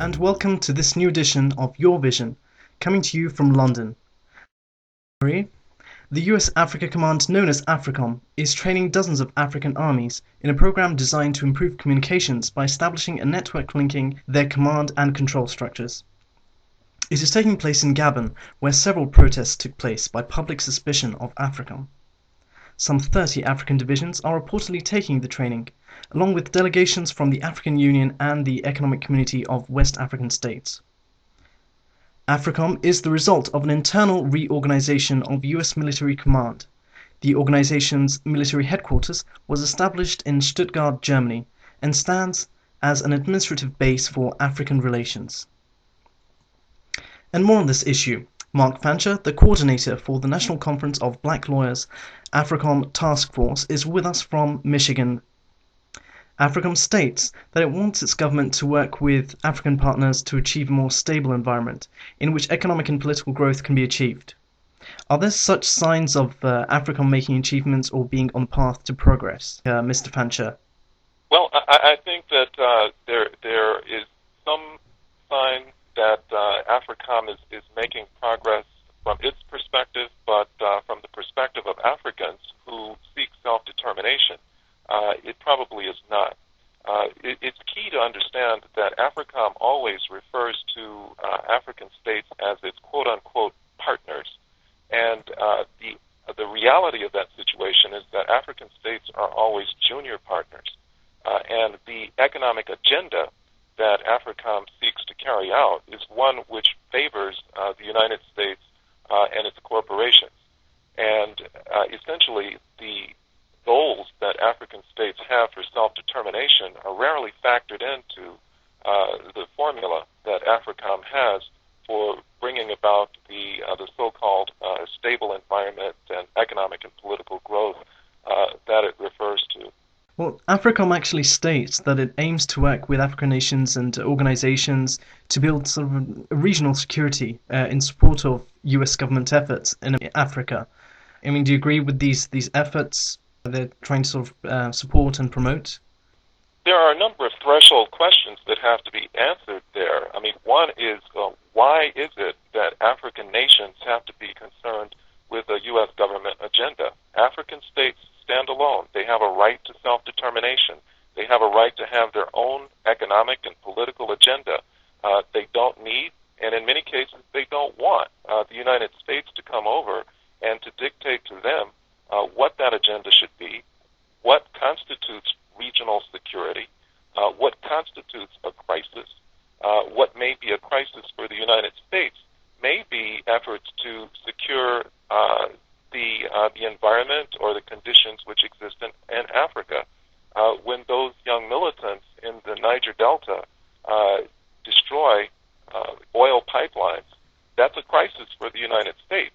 and welcome to this new edition of Your Vision, coming to you from London. The US Africa Command, known as AFRICOM, is training dozens of African armies in a program designed to improve communications by establishing a network linking their command and control structures. It is taking place in Gabon, where several protests took place by public suspicion of AFRICOM. Some 30 African divisions are reportedly taking the training, along with delegations from the African Union and the Economic Community of West African States. AFRICOM is the result of an internal reorganization of US military command. The organization's military headquarters was established in Stuttgart, Germany, and stands as an administrative base for African relations. And more on this issue. Mark Fancher, the coordinator for the National Conference of Black Lawyers AFRICOM Task Force, is with us from Michigan. AFRICOM states that it wants its government to work with African partners to achieve a more stable environment in which economic and political growth can be achieved. Are there such signs of AFRICOM making achievements or being on the path to progress, Mr. Fancher? Well, I think that there is some sign that AFRICOM is making progress from its perspective, but from the perspective of Africans who seek self-determination, it probably is not. It's key to understand that AFRICOM always refers to African states as its quote-unquote partners, and the reality of that situation is that African states are always junior partners, and the economic agenda that AFRICOM seeks to carry out is one which favors the United States and its corporations. And essentially, the goals that African states have for self-determination are rarely factored into the formula that AFRICOM has for bringing about the so-called stable environment and economic and political growth that it refers to. Well, AFRICOM actually states that it aims to work with African nations and organizations to build sort of a regional security in support of US government efforts in Africa. I mean, do you agree with these efforts they're trying to sort of support and promote? There are a number of threshold questions that have to be answered there. I mean, one is why is it that African nations have to be concerned with a U.S. government agenda? African states stand alone. They have a right to self-determination. They have a right to have their own economic and political agenda. They don't need, and in many cases, they don't want the United States to come over and to dictate to them what that agenda should be, what constitutes regional security, what constitutes a crisis, what may be a crisis for the United States may be efforts to secure the environment or the conditions which exist in Africa. When those young militants in the Niger Delta destroy oil pipelines, that's a crisis for the United States.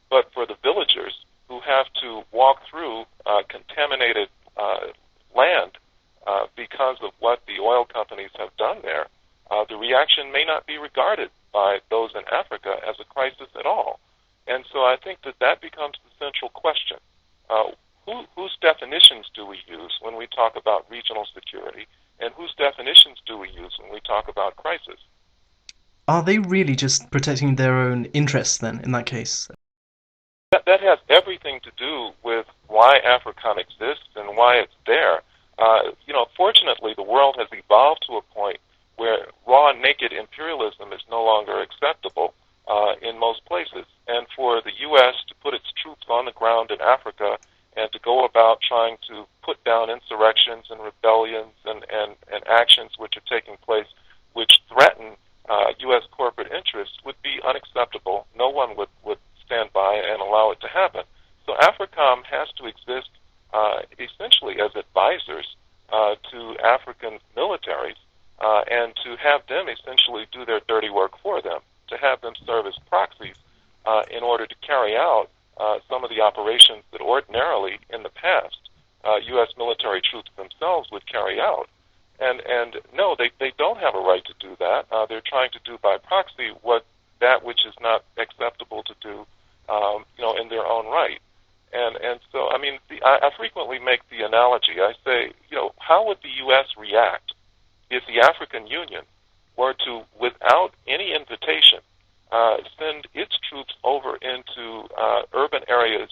But for the villagers who have to walk through contaminated land because of what the oil companies have done there, the reaction may not be regarded by those in Africa as a crisis at all. And so I think that becomes the central question. Whose definitions do we use when we talk about regional security, and whose definitions do we use when we talk about crisis? Are they really just protecting their own interests then, in that case? That has everything to do with why AFRICOM exists and why it's there. Fortunately, the world has evolved to a point where raw, naked imperialism is no longer acceptable in most places. And for the U.S. to put its troops on the ground in Africa and to go about trying to put down insurrections and rebellions and actions which are taking place which threaten U.S. corporate interests would be unacceptable. No one would stand by and allow it to happen. So AFRICOM has to exist essentially as advisors to African militaries and to have them essentially do their dirty work for them, to have them serve as proxies in order to carry out some of the operations that ordinarily in the past U.S. military troops themselves would carry out. And no, they don't have a right to do that. They're trying to do by proxy that which is not acceptable to do in their own right. And so, I mean, I frequently make the analogy. I say, how would the U.S. react if the African Union were to, without any invitation, send its troops over into urban areas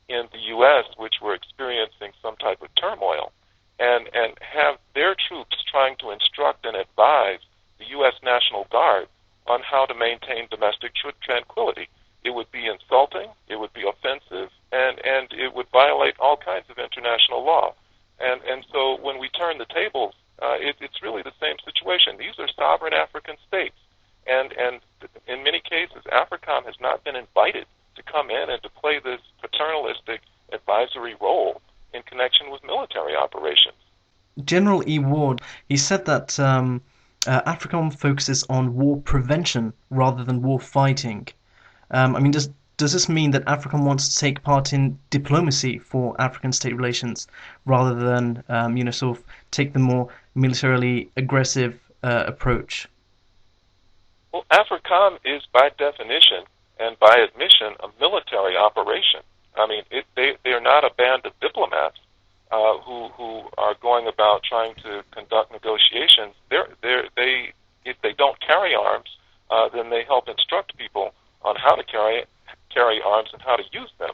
in the U.S. which were experiencing some type of turmoil, and have their troops trying to instruct and advise the U.S. National Guard on how to maintain domestic tranquility. It would be insulting, it would be offensive, and it would violate all kinds of international law. And so when we turn the tables, it's really the same situation. These are sovereign African states, and in many cases, AFRICOM has not been invited to come in and to play this paternalistic advisory role in connection with military operations. General E. Ward, he said that AFRICOM focuses on war prevention rather than war fighting. I mean, does this mean that AFRICOM wants to take part in diplomacy for African state relations rather than, sort of take the more militarily aggressive approach? Well, AFRICOM is by definition and by admission a military operation. I mean, they are not a band of diplomats who are going about trying to conduct negotiations. If they don't carry arms, then they help instruct people on how to carry arms and how to use them.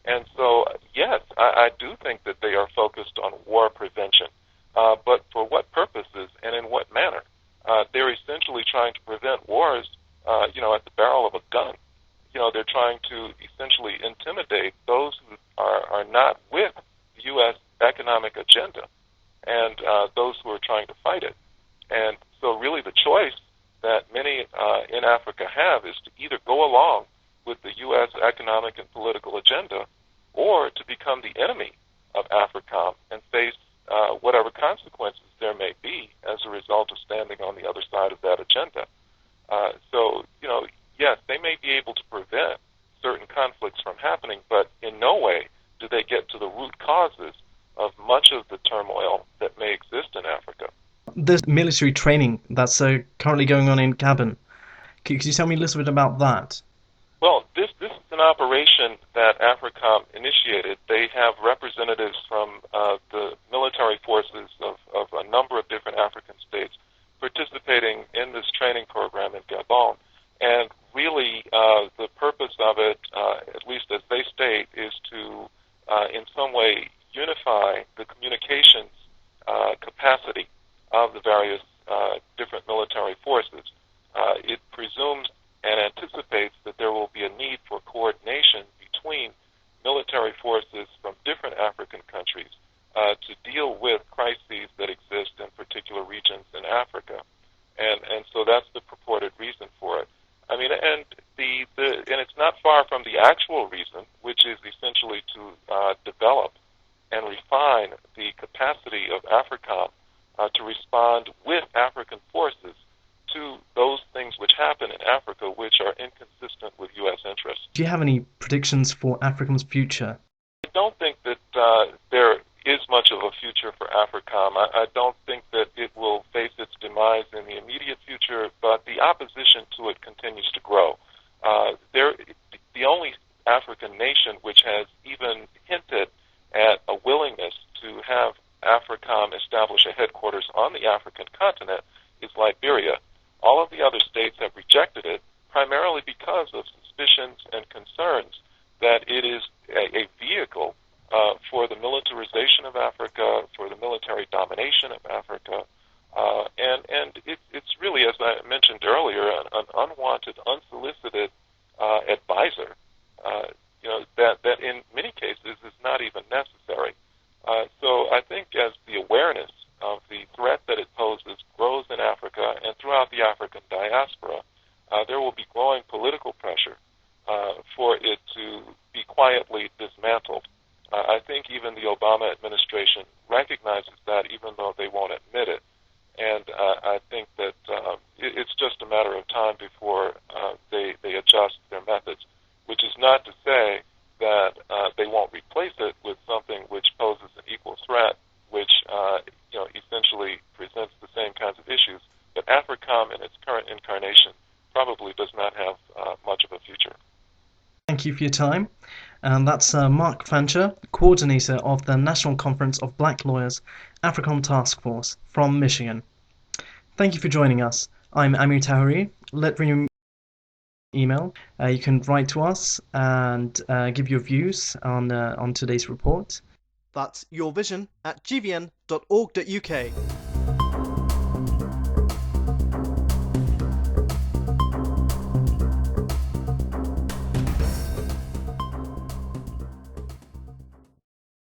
And so, yes, I do think that they are focused on war prevention. But for what purposes and in what manner? They're essentially trying to prevent wars, at the barrel of a gun. They're trying to essentially intimidate those who are not with the U.S. economic agenda and those who are trying to fight it. And so really the choice that many in Africa have is to either go along with the U.S. economic and political agenda or to become the enemy of AFRICOM and face whatever consequences there may be as a result of standing on the other side of that agenda. Yes, they may be able to prevent certain conflicts from happening, but in no way do they get to the root causes of much of the turmoil that may exist in Africa. There's military training that's currently going on in Gabon. Could you tell me a little bit about that? Well, this is an operation that AFRICOM initiated. They have representatives from the military forces of a number of different African states participating in this training program in Gabon. And really, the purpose of it, at least as they state, is to, in some way, unify the communications capacity of the various different military forces. It presumes and anticipates that there will be a need for coordination between military forces from different African countries to deal with crises that exist in particular regions in Africa. And so that's the purported reason for it. I mean, and it's not far from the actual reason, which is essentially to develop and refine the capacity of AFRICOM to respond with African forces to those things which happen in Africa which are inconsistent with U.S. interests. Do you have any predictions for AFRICOM's future? I don't think that there is much of a future for AFRICOM. I don't think that it will face its demise in the immediate future, but the opposition to it continues to grow. The only African nation which has even hinted at a willingness to have AFRICOM establish a headquarters on the African continent is Liberia. All of the other states have rejected it, primarily because of suspicions and concerns that it is a vehicle for the militarization of Africa, for the military domination of Africa, and it's really, as I mentioned earlier, an unwanted, unsolicited advisor, that in many cases is not even necessary. So I think as the awareness of the threat that it poses grows in Africa and throughout the African diaspora, there will be growing political pressure for it to be quietly dismantled. I think even the Obama administration recognizes that, even though they won't admit it. And I think that it's just a matter of time before they adjust their methods, which is not to say that they won't replace it with something which poses an equal threat, which essentially presents the same kinds of issues. But AFRICOM in its current incarnation probably does not have much of a future. Thank you for your time. And that's Mark Fancher, coordinator of the National Conference of Black Lawyers AFRICOM Task Force from Michigan. Thank you for joining us. I'm Amir Tahiri. Let me know email. You can write to us and give your views on today's report. That's yourvision@gvn.org.uk.